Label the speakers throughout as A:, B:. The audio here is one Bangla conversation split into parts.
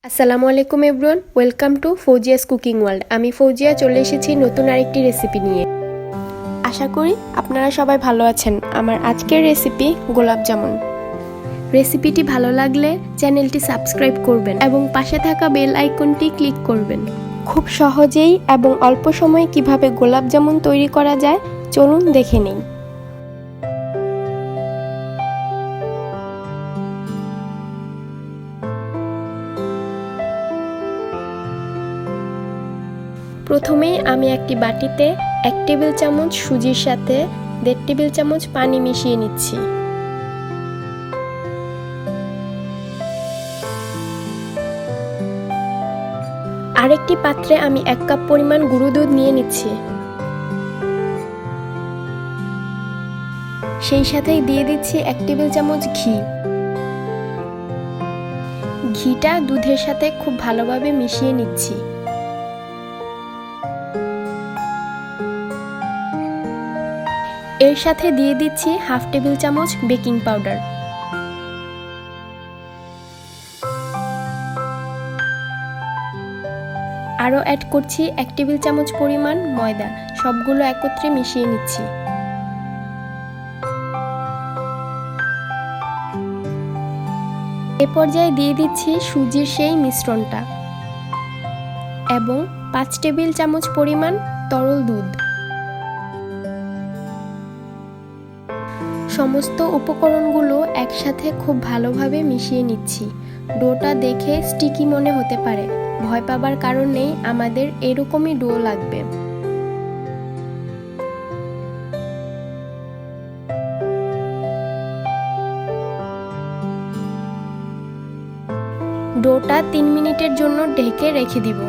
A: আসসালামু আলাইকুম everyone, welcome to Fauzia's cooking world. আমি ফৌজিয়া চলে এসেছি নতুন আরেকটি রেসিপি নিয়ে। আশা করি আপনারা সবাই ভালো আছেন। আমার আজকের রেসিপি গোলাপ জামুন। রেসিপিটি ভালো লাগলে চ্যানেলটি সাবস্ক্রাইব করবেন এবং পাশে থাকা বেল আইকনটি ক্লিক করবেন। খুব সহজেই এবং অল্প সময়ে কিভাবে গোলাপ জামুন তৈরি করা যায় চলুন দেখে নিই। প্রথমে আমি একটি বাটিতে 1 টেবিল চামচ সুজির সাথে 1.5 টেবিল চামচ পানি মিশিয়ে নিচ্ছি। আরেকটি পাত্রে আমি 1 কাপ পরিমাণ গুঁড়ো দুধ নিয়ে নিচ্ছি। সেই সাথেই দিয়ে দিচ্ছি 1 টেবিল চামচ ঘি। ঘিটা দুধের সাথে খুব ভালোভাবে মিশিয়ে নিচ্ছি। এর সাথে দিয়ে দিচ্ছি 1/2 টেবিল চামচ বেকিং পাউডার। আরও অ্যাড করছি 1 টেবিল চামচ পরিমাণ ময়দা। সবগুলো একত্রে মিশিয়ে নিচ্ছি। এ পর্যায়ে দিয়ে দিচ্ছি সুজির সেই মিশ্রণটা এবং 5 টেবিল চামচ পরিমাণ তরল দুধ। সমস্ত উপকরণগুলো একসাথে খুব ভালোভাবে মিশিয়ে নিচ্ছি। ডোটা দেখে স্টিকি মনে হতে পারে, ভয় পাবার কারণ নেই, আমাদের এরকমই ডো লাগবে। ডোটা 3 মিনিটের জন্য ঢেকে রেখে দিব।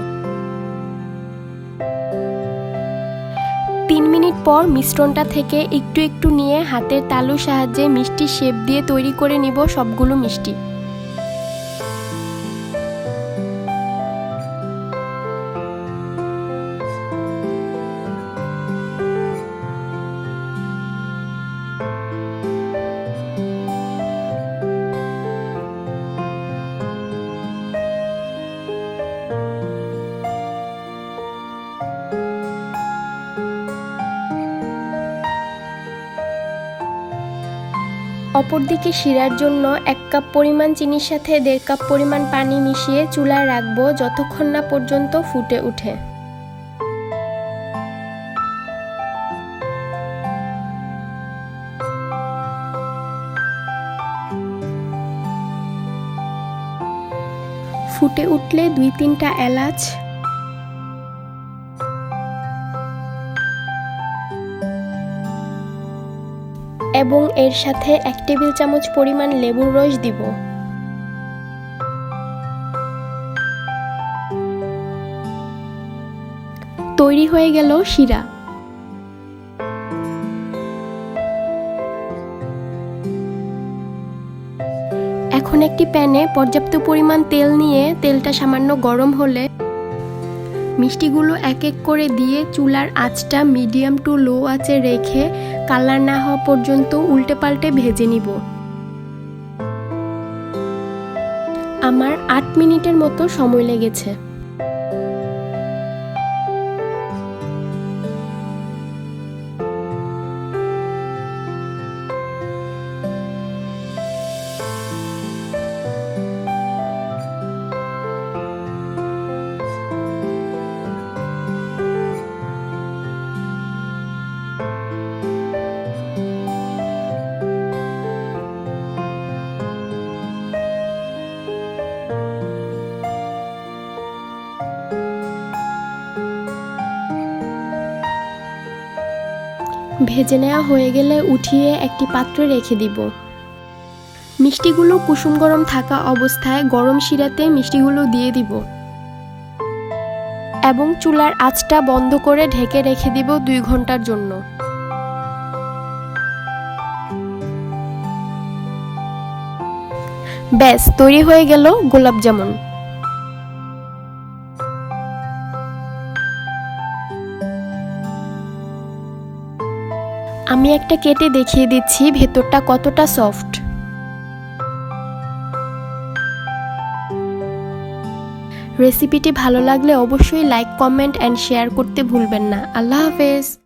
A: 3 মিনিট পর মিশ্রণটা থেকে একটু একটু নিয়ে হাতের তালুর সাহায্যে মিষ্টি শেপ দিয়ে তৈরি করে নিব সবগুলো মিষ্টি। অপরদিকে শিরার জন্য 1 কাপ পরিমাণ চিনির সাথে 1.5 কাপ পরিমাণ পানি মিশিয়ে চুলায় রাখবো যতক্ষণ না পর্যন্ত ফুটে ওঠে। ফুটে উঠলে 2-3টা এলাচ, এবং এর সাথে 1 টেবিল চামচ পরিমাণ লেবুর রস দিব। তৈরি হয়ে গেল শিরা। এখন একটি প্যানে পর্যাপ্ত পরিমাণ তেল নিয়ে তেলটা সামান্য গরম হলে মিষ্টিগুলো এক এক করে দিয়ে চুলার আঁচটা মিডিয়াম টু লো আঁচে রেখে কালার না হওয়া পর্যন্ত উল্টে পাল্টে ভেজে নিব। আমার 8 মিনিটের মতো সময় লেগেছে। ভেজে নেওয়া হয়ে গেলে উঠিয়ে একটি পাত্রে রেখে দিব। মিষ্টিগুলো কুসুম গরম থাকা অবস্থায় গরম শিরাতে মিষ্টিগুলো দিয়ে দিব এবং চুলার আঁচটা বন্ধ করে ঢেকে রেখে দিব 2 ঘন্টার জন্য। ব্যাস, তৈরি হয়ে গেল গোলাপ জামুন। আমি একটা কেটে দেখিয়ে দিচ্ছি ভেতরটা কতটা সফট। রেসিপিটি ভালো লাগলে অবশ্যই লাইক, কমেন্ট অ্যান্ড শেয়ার করতে ভুলবেন না। আল্লাহ হাফেজ।